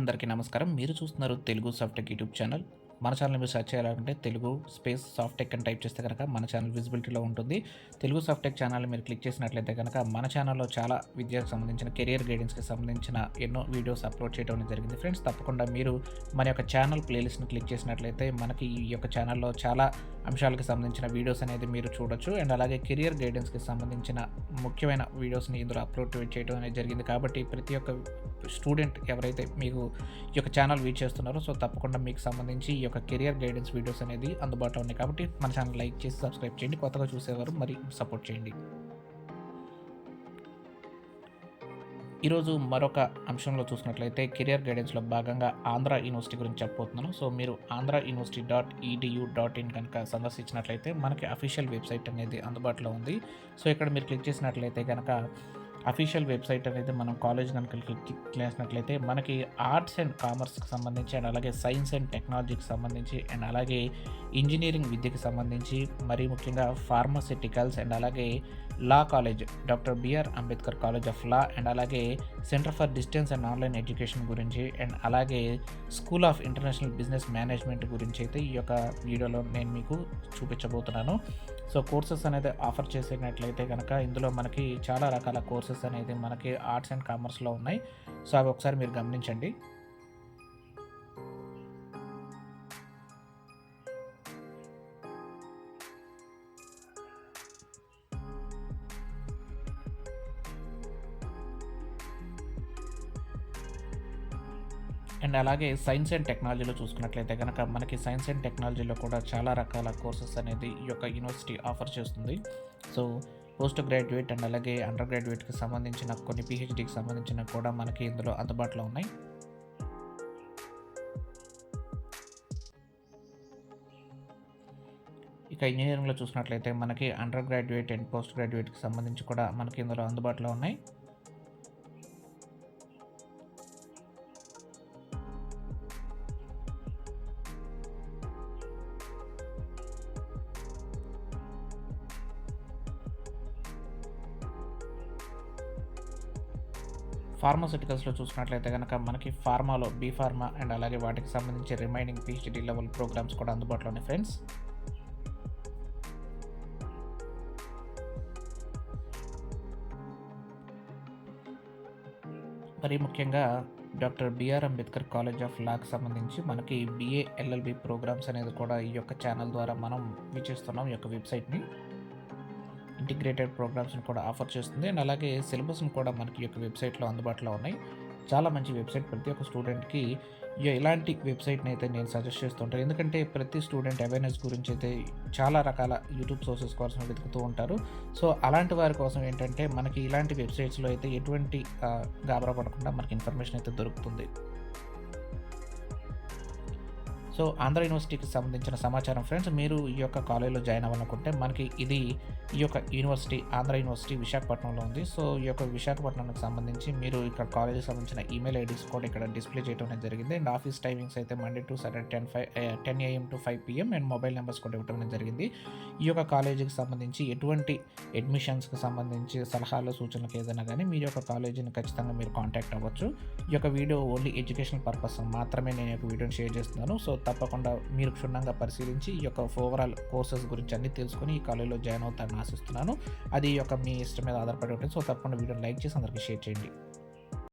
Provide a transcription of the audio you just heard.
అందరికీ నమస్కారం. మీరు చూస్తున్నారు తెలుగు సాఫ్ట్‌టెక్ యూట్యూబ్ ఛానల్. మన ఛానల్‌ని మీరు సెర్చ్ చేయాలంటే తెలుగు స్పేస్ సాఫ్ట్‌టెక్ అని టైప్ చేస్తే గనక మన ఛానల్ విజిబిలిటీలో ఉంటుంది. తెలుగు సాఫ్ట్‌టెక్ ఛానల్‌ని మీరు క్లిక్ చేసినట్లయితే గనక మన ఛానల్‌లో చాలా విద్యకు సంబంధించిన కెరియర్ గైడెన్స్‌కి సంబంధించిన ఎన్నో వీడియోస్ అప్‌లోడ్ చేయడం అనేది జరిగింది ఫ్రెండ్స్. తప్పకుండా మీరు మన యొక్క ఛానల్ ప్లేలిస్ట్‌ని క్లిక్ చేసినట్లయితే మనకి ఈ యొక్క ఛానల్‌లో చాలా అంశాలకు సంబంధించిన వీడియోస్ అనేది మీరు చూడొచ్చు. అండ్ అలాగే కెరియర్ గైడెన్స్‌కి సంబంధించిన ముఖ్యమైన వీడియోస్‌ని ఇందులో అప్‌లోడ్ చేయడం అనేది జరిగింది. కాబట్టి ప్రతి ఒక్క స్టూడెంట్ ఎవరైతే మీకు ఈ యొక్క ఛానల్ వీచ్ చేస్తున్నారో సో తప్పకుండా మీకు సంబంధించి ఈ యొక్క కెరియర్ గైడెన్స్ వీడియోస్ అనేది అందుబాటులో ఉన్నాయి. కాబట్టి మన ఛానల్ లైక్ చేసి సబ్స్క్రైబ్ చేయండి. కొత్తగా చూసేవారు మరి సపోర్ట్ చేయండి. ఈరోజు మరొక అంశంలో చూసినట్లయితే కెరియర్ గైడెన్స్‌లో భాగంగా ఆంధ్ర యూనివర్సిటీ గురించి చెప్పబోతున్నాను. సో మీరు andhrauniversity.edu.in కనుక సందర్శించినట్లయితే మనకి అఫీషియల్ వెబ్‌సైట్ అనేది అందుబాటులో ఉంది. సో ఇక్కడ మీరు క్లిక్ చేసినట్లయితే గనక అఫీషియల్ వెబ్‌సైట్ అనేది మనం కాలేజ్ గనుక క్లిక్ చేసినట్లయితే మనకి ఆర్ట్స్ అండ్ కామర్స్‌కి సంబంధించి అండ్ అలాగే సైన్స్ అండ్ టెక్నాలజీకి సంబంధించి అండ్ అలాగే ఇంజినీరింగ్ విద్యకి సంబంధించి మరీ ముఖ్యంగా ఫార్మాస్యూటికల్స్ అండ్ అలాగే law college doctor B R Ambedkar college of law and అలాగే centre for distance and online education గురించి అండ్ అలాగే school of international business management గురించి అయితే ఈ యొక్క వీడియోలో నేను మీకు చూపించబోతున్నాను. సో కోర్సెస్ అనేది ఆఫర్ చేసినట్లయితే కనుక ఇందులో మనకి చాలా రకాల కోర్సెస్ అనేది మనకి ఆర్ట్స్ అండ్ కామర్స్లో ఉన్నాయి. సో అవి ఒకసారి మీరు గమనించండి. అండ్ అలాగే సైన్స్ అండ్ టెక్నాలజీలో చూసుకున్నట్లయితే కనుక మనకి సైన్స్ అండ్ టెక్నాలజీలో కూడా చాలా రకాల కోర్సెస్ అనేది ఈ యొక్క యూనివర్సిటీ ఆఫర్ చేస్తుంది. సో పోస్ట్ గ్రాడ్యుయేట్ అండ్ అలాగే అండర్ గ్రాడ్యుయేట్కి సంబంధించిన కొన్ని పీహెచ్డీకి సంబంధించిన కూడా మనకి ఇందులో అందుబాటులో ఉన్నాయి. ఇక ఇంజనీరింగ్లో చూసినట్లయితే మనకి అండర్ గ్రాడ్యుయేట్ అండ్ పోస్ట్ గ్రాడ్యుయేట్కి సంబంధించి కూడా మనకి ఇందులో అందుబాటులో ఉన్నాయి. ఫార్మాస్యూటికల్స్‌లో చూసినట్లయితే గనక మనకి ఫార్మాలో బీ ఫార్మా అండ్ అలాగే వాటికి సంబంధించి రిమైనింగ్ పీహెచ్‌డీ లెవెల్ ప్రోగ్రామ్స్ కూడా అందుబాటులో ఉన్నాయి ఫ్రెండ్స్. మరి ముఖ్యంగా doctor B R Ambedkar college of లాకి సంబంధించి మనకి బీఏ ఎల్ఎల్బీ ప్రోగ్రామ్స్ అనేది కూడా ఈ యొక్క ఛానల్ ద్వారా మనం వీక్షిస్తున్నాం. ఈ యొక్క వెబ్‌సైట్‌ని ఇంటిగ్రేటెడ్ ప్రోగ్రామ్స్‌ని కూడా ఆఫర్ చేస్తుంది. అండ్ అలాగే సిలబస్‌ని కూడా మనకి ఈ యొక్క వెబ్‌సైట్‌లో అందుబాటులో ఉన్నాయి. చాలా మంచి వెబ్‌సైట్. ప్రతి ఒక్క స్టూడెంట్‌కి ఇలాంటి వెబ్‌సైట్‌ని అయితే నేను సజెస్ట్ చేస్తుంటాను. ఎందుకంటే ప్రతి స్టూడెంట్ అవేర్‌నెస్ గురించి అయితే చాలా రకాల యూట్యూబ్ సోర్సెస్ కోసం వెతుకుతూ ఉంటారు. సో అలాంటి వారి కోసం ఏంటంటే మనకి ఇలాంటి వెబ్‌సైట్స్‌లో అయితే ఎటువంటి గాబరా పడకుండా మనకి ఇన్ఫర్మేషన్ అయితే దొరుకుతుంది. సో ఆంధ్ర యూనివర్సిటీకి సంబంధించిన సమాచారం ఫ్రెండ్స్. మీరు ఈ యొక్క కాలేజ్‌లో జాయిన్ అవ్వాలనుకుంటే మనకి ఇది ఈ యొక్క యూనివర్సిటీ ఆంధ్ర యూనివర్సిటీ విశాఖపట్నంలో ఉంది. సో ఈ యొక్క విశాఖపట్నానికి సంబంధించి మీరు ఇక్కడ కాలేజ్‌కి సంబంధించిన ఈమెయిల్ ఐడీస్ కూడా ఇక్కడ డిస్‌ప్లే చేయడం అనేది జరిగింది. అండ్ ఆఫీస్ టైమింగ్స్ అయితే Monday to Saturday 10 AM to 5 PM and mobile numbers కూడా ఇవ్వడం అనేది జరిగింది. ఈ యొక్క కాలేజీకి సంబంధించి ఎటువంటి అడ్మిషన్స్‌కి సంబంధించి సలహాలు, సూచనలకు ఏదైనా గానీ మీ యొక్క కాలేజీని ఖచ్చితంగా మీరు కాంటాక్ట్ అవ్వచ్చు. ఈ యొక్క వీడియో ఓన్లీ ఎడ్యుకేషనల్ పర్పస్ మాత్రమే నేను ఈ యొక్క వీడియోని షేర్ చేస్తున్నాను. సో తప్పకుండా మీరు క్షుణ్ణంగా పరిశీలించి ఈ యొక్క ఓవరాల్ కోర్సెస్ గురించి అన్నీ తెలుసుకొని ఈ కాలేజ్‌లో జాయిన్ అవుతారని ఆశిస్తున్నాను. అది ఈ యొక్క మీ ఇష్టం మీద ఆధారపడి ఉంటుంది. సో తప్పకుండా వీడియోని లైక్ చేసి అందరికీ షేర్ చేయండి.